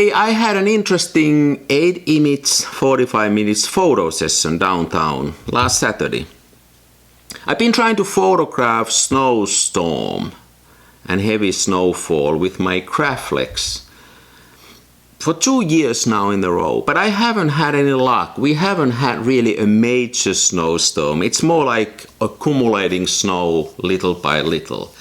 Hey, I had an interesting 8-image 45 minutes photo session downtown last Saturday. I've been trying to photograph snowstorm and heavy snowfall with my Graflex for 2 years now in a row, but I haven't had any luck. We haven't had really a major snowstorm. It's more like accumulating snow little by little.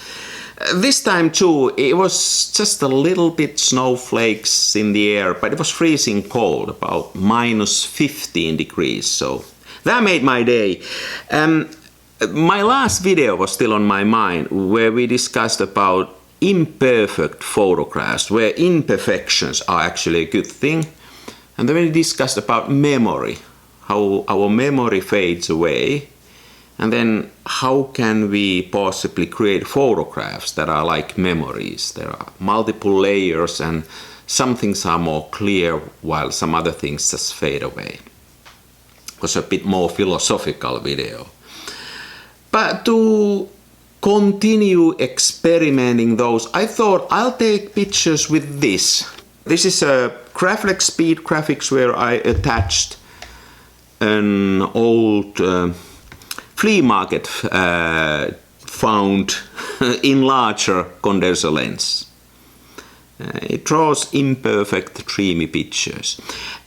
This time too, it was just a little bit snowflakes in the air, but it was freezing cold, about minus 15 degrees, so that made my day. My last video was still on my mind, where we discussed about imperfect photographs, where imperfections are actually a good thing. And then we discussed about memory, how our memory fades away. And then how can we possibly create photographs that are like memories? There are multiple layers and some things are more clear while some other things just fade away. It was a bit more philosophical video. But to continue experimenting those, I thought I'll take pictures with this. This is a Graflex Speed Graphics where I attached an old flea market found enlarger condenser lens. It draws imperfect, dreamy pictures.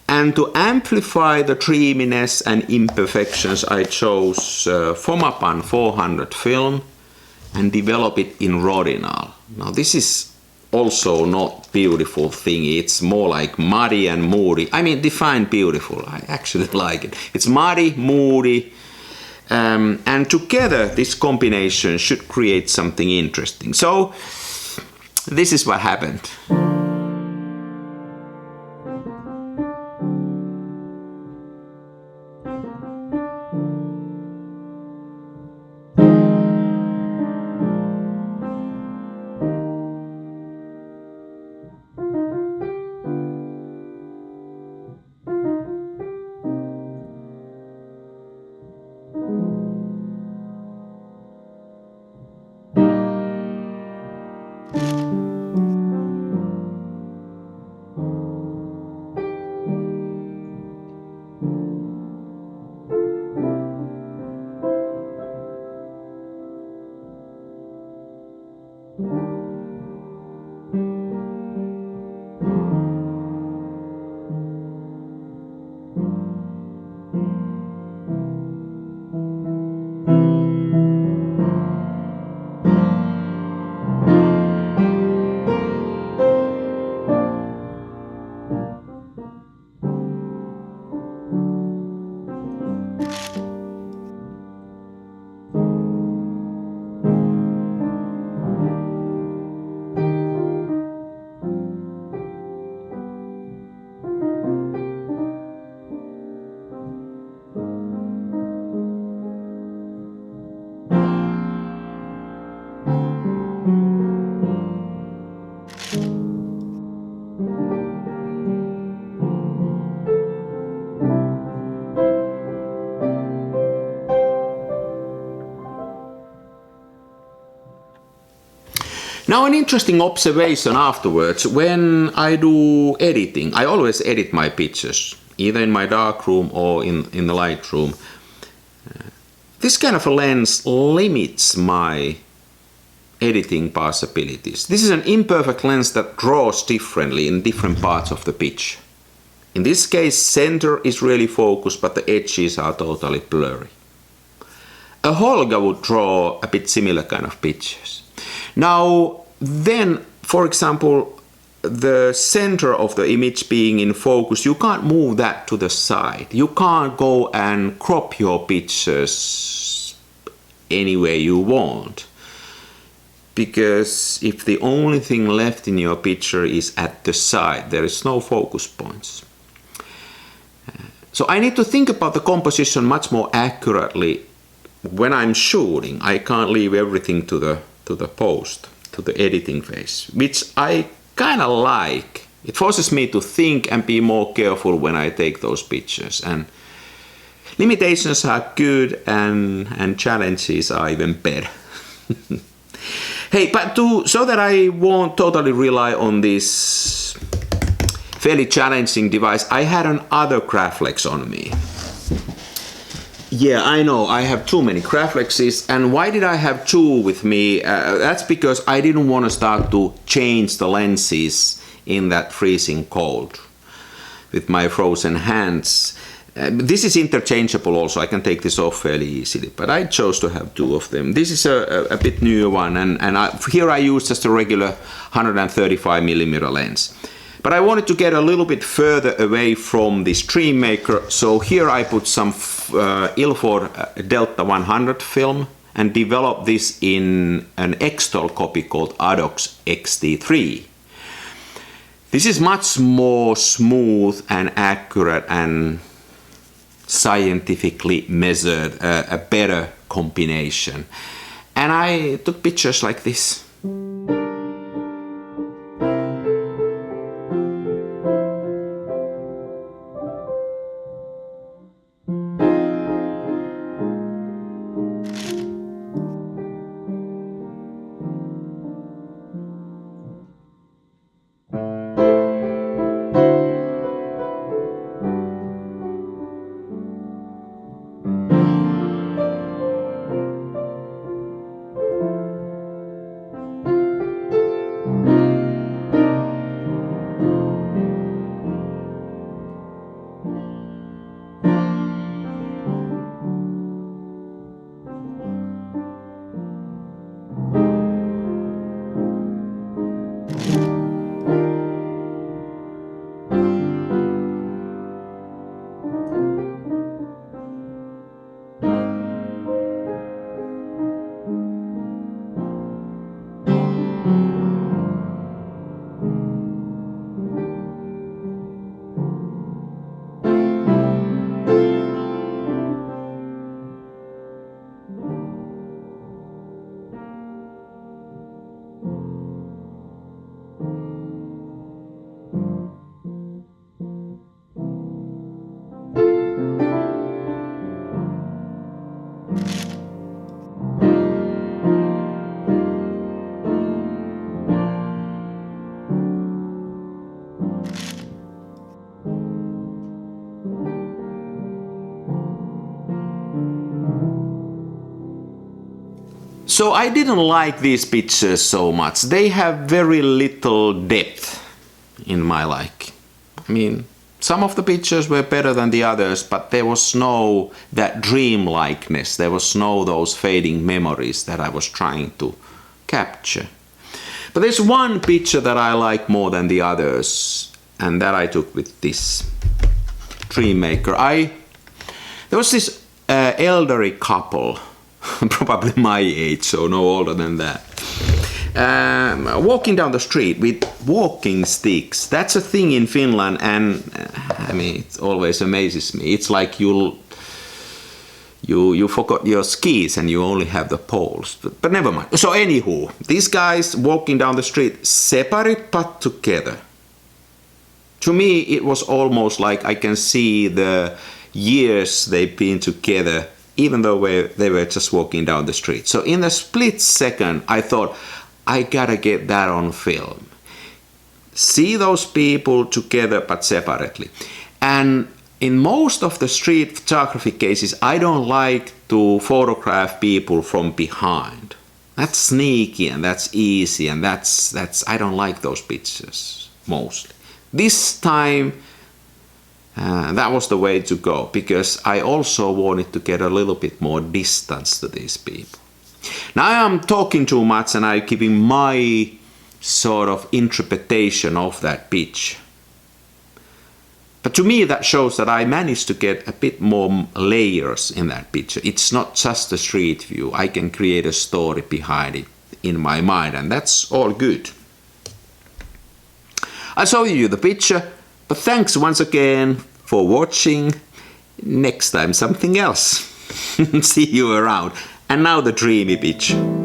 And to amplify the dreaminess and imperfections, I chose Fomapan 400 film and develop it in Rodinal. Now this is also not beautiful thing. It's more like muddy and moody. I mean, define beautiful. I actually like it. It's muddy, moody, and together this combination should create something interesting. So this is what happened. Now an interesting observation afterwards, when I do editing, I always edit my pictures, either in my darkroom or in the Lightroom. This kind of a lens limits my editing possibilities. This is an imperfect lens that draws differently in different parts of the picture. In this case, center is really focused, but the edges are totally blurry. A Holga would draw a bit similar kind of pictures. Now, then, for example, the center of the image being in focus, you can't move that to the side. You can't go and crop your pictures any way you want. Because if the only thing left in your picture is at the side, there is no focus points. So I need to think about the composition much more accurately when I'm shooting. I can't leave everything to the post, to the editing phase, which I kind of like. It forces me to think and be more careful when I take those pictures. And limitations are good and challenges are even better. Hey, but so that I won't totally rely on this fairly challenging device. I had another Graflex on me. Yeah, I know, I have too many Graflexes. And why did I have two with me? That's because I didn't want to start to change the lenses in that freezing cold with my frozen hands. This is interchangeable also, I can take this off fairly easily, but I chose to have two of them. This is a bit newer one, and here I use just a regular 135mm lens. But I wanted to get a little bit further away from this Dream Maker, so here I put some Ilford Delta 100 film and developed this in an Extol copy called Adox XT3. This is much more smooth and accurate and scientifically measured, a better combination. And I took pictures like this. So I didn't like these pictures so much. They have very little depth in my like. I mean, some of the pictures were better than the others, but there was no that dreamlikeness. There was no those fading memories that I was trying to capture. But there's one picture that I like more than the others, and that I took with this Dream Maker. There was this elderly couple, probably my age, so no older than that, walking down the street with walking sticks. That's a thing in Finland, and I mean, it always amazes me. It's like you forgot your skis and you only have the poles, but never mind. So anywho, these guys walking down the street, separate but together. To me, it was almost like I can see the years they've been together, even though they were just walking down the street. So in a split second, I thought, I gotta get that on film. See those people together but separately. And in most of the street photography cases, I don't like to photograph people from behind. That's sneaky and that's easy, and that's I don't like those pictures mostly. This time, that was the way to go, because I also wanted to get a little bit more distance to these people. Now I'm talking too much and I'm giving my sort of interpretation of that picture. But to me that shows that I managed to get a bit more layers in that picture. It's not just a street view. I can create a story behind it in my mind, and that's all good. I showed you the picture, but thanks once again for watching. Next time something else. See you around. And now the dreamy picture.